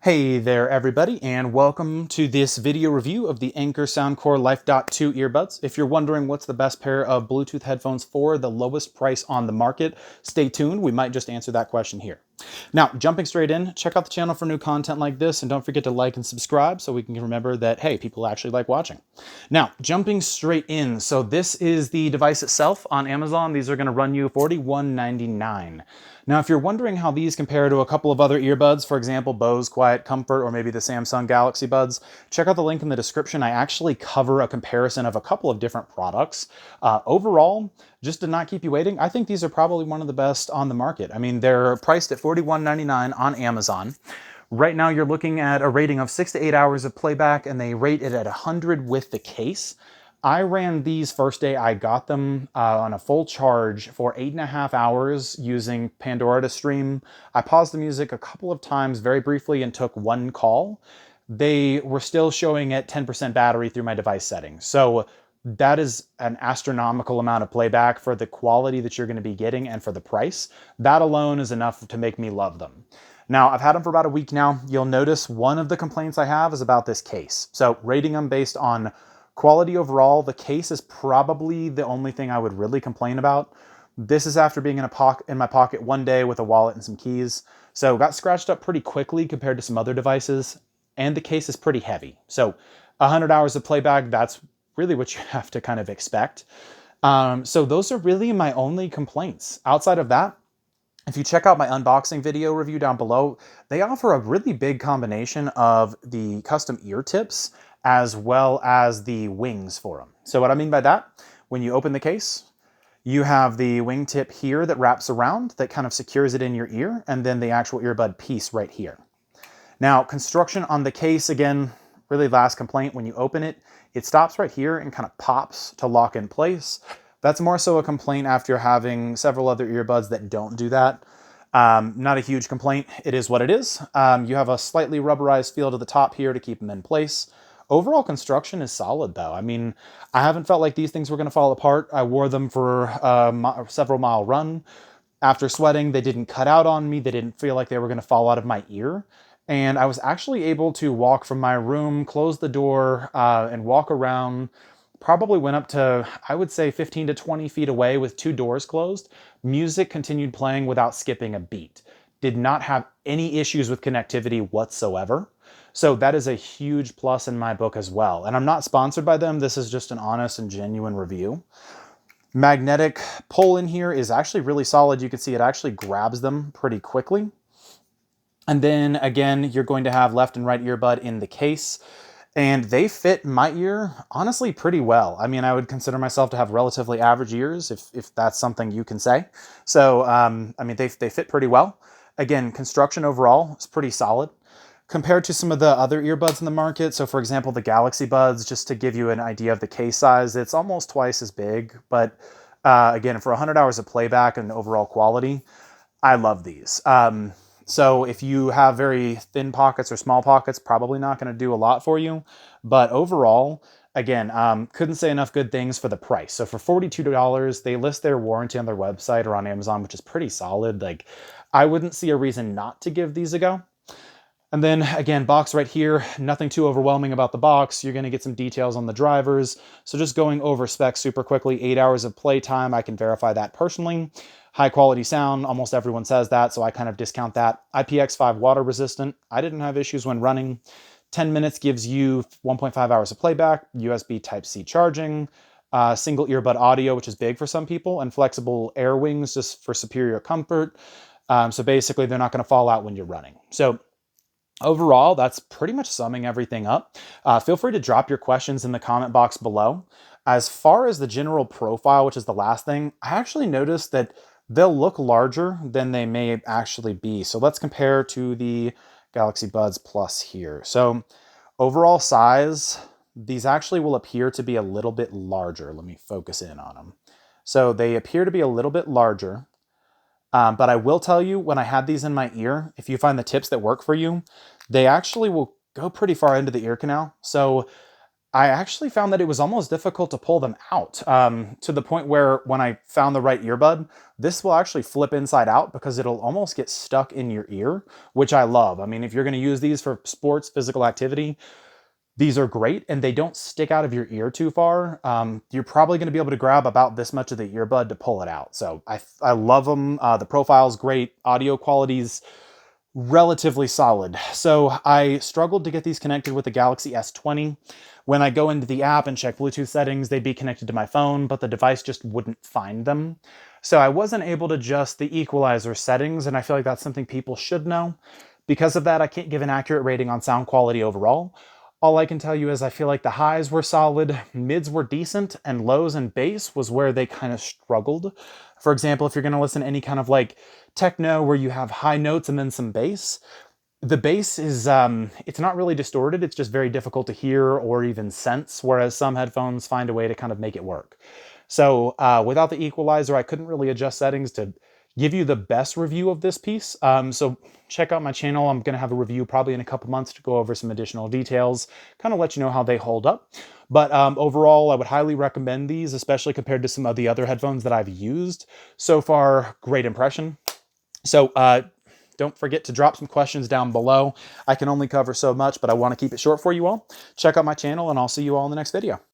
Hey there everybody, and welcome to this video review of the Anker Soundcore Life Dot 2 earbuds. If you're wondering what's the best pair of Bluetooth headphones for the lowest price on the market, stay tuned. We might just answer that question here. Now, jumping straight in, check out the channel for new content like this, and don't forget to like and subscribe so we can remember that, hey, people actually like watching. Now, jumping straight in, so this is the device itself on Amazon. These are going to run you $41.99. Now, if you're wondering how these compare to a couple of other earbuds, for example, Bose Quiet Comfort or maybe the Samsung Galaxy Buds, check out the link in the description. I actually cover a comparison of a couple of different products. Overall, just to not keep you waiting, I think these are probably one of the best on the market. I mean, they're priced at $41.99 on Amazon. Right now, you're looking at a rating of 6 to 8 hours of playback, and they rate it at 100 with the case. I ran these first day I got them on a full charge for 8.5 hours using Pandora to stream. I paused the music a couple of times very briefly and took one call. They were still showing at 10% battery through my device settings. So that is an astronomical amount of playback for the quality that you're going to be getting and for the price. That alone is enough to make me love them. Now, I've had them for about a week now. You'll notice one of the complaints I have is about this case. So rating them based on quality overall, the case is probably the only thing I would really complain about. This is after being in my pocket one day with a wallet and some keys. So got scratched up pretty quickly compared to some other devices, and the case is pretty heavy. So 100 hours of playback, that's really what you have to kind of expect. So those are really my only complaints. Outside of that, if you check out my unboxing video review down below, they offer a really big combination of the custom ear tips as well as the wings for them. So what I mean by that, when you open the case, you have the wing tip here that wraps around that kind of secures it in your ear, and then the actual earbud piece right here. Now, construction on the case, again, really last complaint, when you open it, it stops right here and kind of pops to lock in place. That's more so a complaint after having several other earbuds that don't do that. Not a huge complaint. It is what it is. You have a slightly rubberized feel to the top here to keep them in place. Overall construction is solid though. I mean, I haven't felt like these things were going to fall apart. I wore them for a several mile run. After sweating, they didn't cut out on me. They didn't feel like they were going to fall out of my ear. And I was actually able to walk from my room, close the door, and walk around. Probably went up to, I would say, 15 to 20 feet away with two doors closed. Music continued playing without skipping a beat. Did not have any issues with connectivity whatsoever. So that is a huge plus in my book as well. And I'm not sponsored by them. This is just an honest and genuine review. Magnetic pull in here is actually really solid. You can see it actually grabs them pretty quickly. And then again, you're going to have left and right earbud in the case. And they fit my ear, honestly, pretty well. I mean, I would consider myself to have relatively average ears, if that's something you can say. So, I mean, they fit pretty well. Again, construction overall is pretty solid. Compared to some of the other earbuds in the market, so for example, the Galaxy Buds, just to give you an idea of the case size, it's almost twice as big. But again, for 100 hours of playback and overall quality, I love these. So if you have very thin pockets or small pockets, probably not going to do a lot for you. But overall, again, couldn't say enough good things for the price. So for $42, they list their warranty on their website or on Amazon, which is pretty solid. Like, I wouldn't see a reason not to give these a go. And then again, box right here, nothing too overwhelming about the box. You're going to get some details on the drivers. So just going over specs super quickly, 8 hours of playtime. I can verify that personally. High quality sound, almost everyone says that, so I kind of discount that. IPX5 water resistant. I didn't have issues when running. 10 minutes gives you 1.5 hours of playback, USB Type-C charging, single earbud audio, which is big for some people, and flexible air wings just for superior comfort. So basically, they're not going to fall out when you're running. So overall, that's pretty much summing everything up. Feel free to drop your questions in the comment box below. As far as the general profile, which is the last thing, I actually noticed that they'll look larger than they may actually be. So let's compare to the Galaxy Buds Plus here. So overall size, these actually will appear to be a little bit larger. Let me focus in on them. So they appear to be a little bit larger. But I will tell you, when I had these in my ear, if you find the tips that work for you, they actually will go pretty far into the ear canal. So I actually found that it was almost difficult to pull them out, to the point where when I found the right earbud, this will actually flip inside out because it'll almost get stuck in your ear, which I love. I mean, if you're going to use these for sports, physical activity, these are great and they don't stick out of your ear too far. You're probably going to be able to grab about this much of the earbud to pull it out. So I love them. The profile's great. Audio quality's relatively solid. So I struggled to get these connected with the Galaxy S20. When I go into the app and check Bluetooth settings, they'd be connected to my phone, but the device just wouldn't find them. So I wasn't able to adjust the equalizer settings, and I feel like that's something people should know. Because of that, I can't give an accurate rating on sound quality overall. All I can tell you is I feel like the highs were solid, mids were decent, and lows and bass was where they kind of struggled. For example, if you're going to listen to any kind of like techno where you have high notes and then some bass, the bass is, it's not really distorted, it's just very difficult to hear or even sense, whereas some headphones find a way to kind of make it work. So without the equalizer, I couldn't really adjust settings to give you the best review of this piece. So check out my channel. I'm going to have a review probably in a couple months to go over some additional details, kind of let you know how they hold up. But overall, I would highly recommend these, especially compared to some of the other headphones that I've used. So far, great impression. So don't forget to drop some questions down below. I can only cover so much, but I want to keep it short for you all. Check out my channel, and I'll see you all in the next video.